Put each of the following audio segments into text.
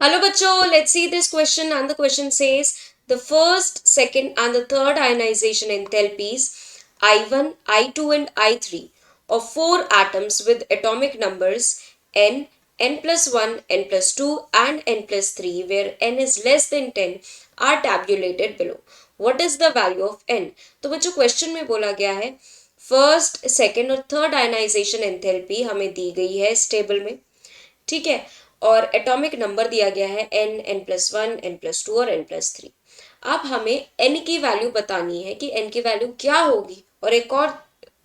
Hello bachcho, let's see this question, and the question says the first, second and the third ionization enthalpies I1, I2 and I3 of four atoms with atomic numbers n, n plus 1, n plus 2 and n plus 3 where n is less than 10 are tabulated below. What is the value of n? तो बच्चों question में बोला गया है first, second और third ionization enthalpy हमें दी गई है इस टेबल में, ठीक है। और एटॉमिक नंबर दिया गया है N, N plus one, N plus two और एन प्लस थ्री। अब हमें एन की वैल्यू बतानी है कि एन की वैल्यू क्या होगी, और एक और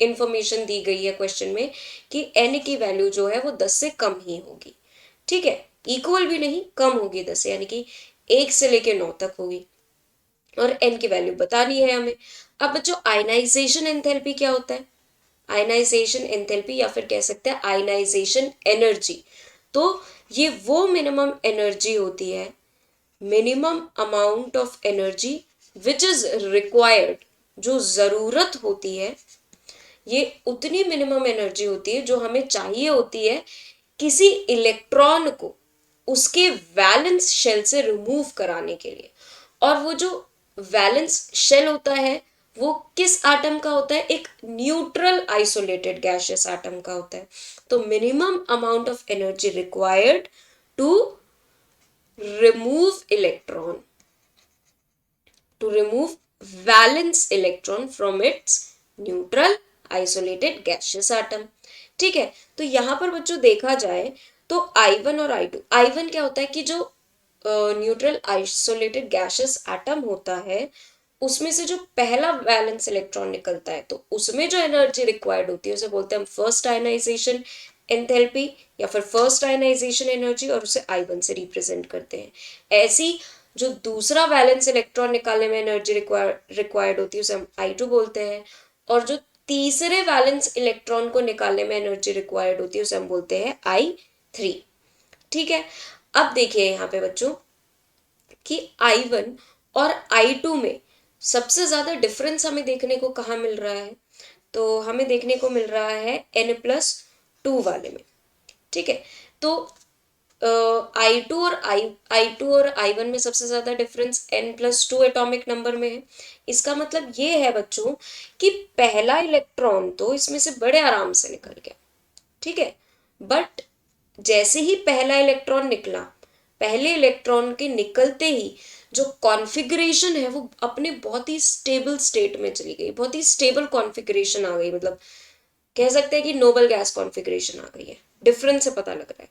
इंफॉर्मेशन दी गई है क्वेश्चन में कि एन की वैल्यू जो है वो 10 से कम ही होगी, ठीक है। इक्वल भी नहीं, कम होगी 10 से, यानी कि 1 से लेके 9 तक होगी, और एन की वैल्यू बतानी है हमें। अब जो आयनाइजेशन एंथैल्पी क्या होता है? आयनाइजेशन एंथैल्पी या फिर कह सकते हैं आयनाइजेशन एनर्जी। तो ये वो मिनिमम एनर्जी होती है, minimum amount of energy which is required, जो जरूरत होती है, ये उतनी मिनिमम एनर्जी होती है जो हमें चाहिए होती है किसी इलेक्ट्रॉन को उसके वैलेंस शेल से रिमूव कराने के लिए। और वो जो वैलेंस शेल होता है वो किस एटम का होता है? एक न्यूट्रल आइसोलेटेड गैसियस एटम का होता है। तो minimum amount of energy required to remove electron to remove valence electron from its neutral isolated gaseous atom, ठीक है। तो यहां पर बच्चों देखा जाए तो I1 और I2, I1 क्या होता है कि जो न्यूट्रल आइसोलेटेड गैसियस एटम होता है उसमें से जो पहला वैलेंस इलेक्ट्रॉन निकलता है तो उसमें जो एनर्जी रिक्वायर्ड होती है उसे बोलते हैं हम फर्स्ट आयनाइजेशन एंथैल्पी या फिर फर्स्ट आयनाइजेशन एनर्जी, और उसे I1 से रिप्रेजेंट करते हैं। ऐसी जो दूसरा वैलेंस इलेक्ट्रॉन निकालने में एनर्जी रिक्वायर्ड होती है उसे हम I2 बोलते हैं, और जो तीसरे वैलेंस इलेक्ट्रॉन को निकालने में एनर्जी रिक्वायर्ड होती है उसे हम बोलते हैं I3, ठीक है। अब देखिए यहाँ पे बच्चों कि I1 और I2 में सबसे ज्यादा डिफरेंस हमें देखने को कहाँ मिल रहा है? तो हमें देखने को मिल रहा है n+2 वाले में, ठीक है। तो आई टू और I1 में सबसे ज्यादा डिफरेंस n+2 एटॉमिक नंबर में है। इसका मतलब ये है बच्चों कि पहला इलेक्ट्रॉन तो इसमें से बड़े आराम से निकल गया, ठीक है। बट जैसे ही पहला इलेक्ट्रॉन निकला, पहले इलेक्ट्रॉन के निकलते ही जो कॉन्फ़िगरेशन है वो अपने बहुत ही स्टेबल स्टेट में चली गई, बहुत ही स्टेबल कॉन्फ़िगरेशन आ गई, मतलब कह सकते हैं कि नोबल गैस कॉन्फ़िगरेशन आ गई है। डिफरेंस से पता लग रहा है,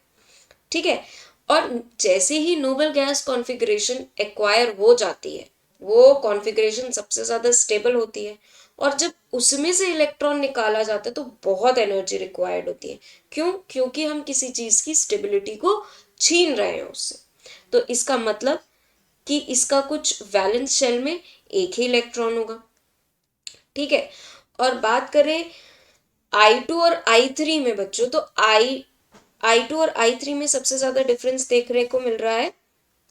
ठीक है। और जैसे ही नोबल गैस कॉन्फ़िगरेशन एक्वायर हो जाती है, वो कॉन्फ़िगरेशन सबसे ज़्यादा स्टेबल होती है, और जब उसमें से इलेक्ट्रॉन निकाला जाता है तो बहुत एनर्जी रिक्वायर्ड होती है। क्यों? क्योंकि हम किसी चीज़ की स्टेबिलिटी को छीन रहे हैं उससे। तो इसका मतलब कि इसका कुछ वैलेंस शेल में एक ही इलेक्ट्रॉन होगा, ठीक है। और बात करें I2 और I3 में बच्चों, तो I2 और I3 में सबसे ज्यादा डिफरेंस देखने को मिल रहा है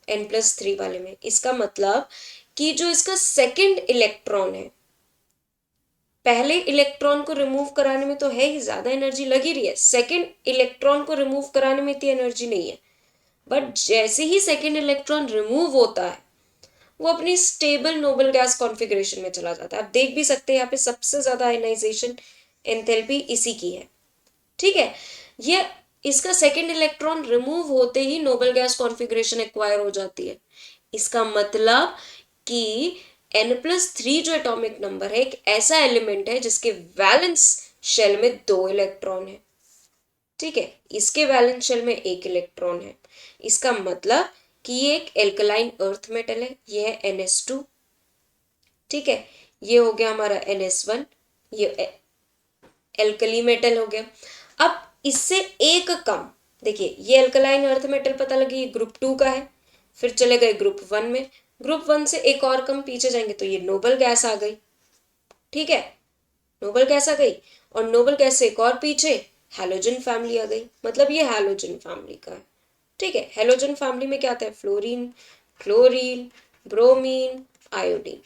n+3 वाले में। इसका मतलब कि जो इसका सेकंड इलेक्ट्रॉन है, पहले इलेक्ट्रॉन को रिमूव कराने में तो है ही, ज्यादा एनर्जी लगी रही है, सेकंड इलेक्ट्रॉन को रिमूव कराने में इतनी एनर्जी नहीं है। बट जैसे ही सेकंड इलेक्ट्रॉन रिमूव होता है वो अपनी स्टेबल नोबल गैस कॉन्फ़िगरेशन में चला जाता है। आप देख भी सकते हैं यहाँ पे सबसे ज्यादा आयनाइजेशन एंथैल्पी इसी की है, ठीक है। ये इसका सेकंड इलेक्ट्रॉन रिमूव होते ही नोबल गैस कॉन्फ़िगरेशन एक्वायर हो जाती है। इसका मतलब कि n+3 जो एटॉमिक नंबर है एक ऐसा एलिमेंट है जिसके वैलेंस शेल में 2 इलेक्ट्रॉन है, ठीक है। इसके वैलेंस शेल में 1 इलेक्ट्रॉन है। इसका मतलब कि ये एक एल्कलाइन अर्थ मेटल है, ये है NH2, ठीक है। ये हो गया हमारा NS1, ये एल्कली मेटल हो गया। अब इससे एक कम, देखिए ये एल्कलाइन अर्थ मेटल पता लगी, ये ग्रुप 2 का है, फिर चले गए ग्रुप 1 में, ग्रुप 1 से एक और कम पीछे जाएंगे तो ये नोबल गैस आ गई, ठीक है। नोबल गैस आ गई, और नोबल गैस से एक और पीछे हैलोजन फैमिली आ गई, मतलब ये हैलोजन फैमिली का है, ठीक है। हैलोजन फैमिली में क्या आता है? Fluorine, chlorine, bromine, iodine.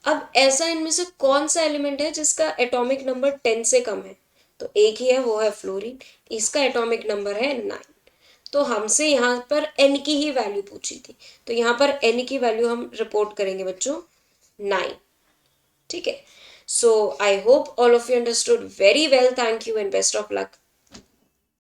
अब ऐसा इनमें से कौन सा एलिमेंट है जिसका एटॉमिक नंबर 10 से कम है? तो एक ही है, वो है फ्लोरीन। इसका एटॉमिक नंबर है 9। तो हमसे यहाँ पर n की ही वैल्यू पूछी थी, तो यहाँ पर n की वैल्यू हम रिपोर्ट करेंगे बच्चों 9। ठीक है, so I hope all of you understood very well, thank you and best of luck.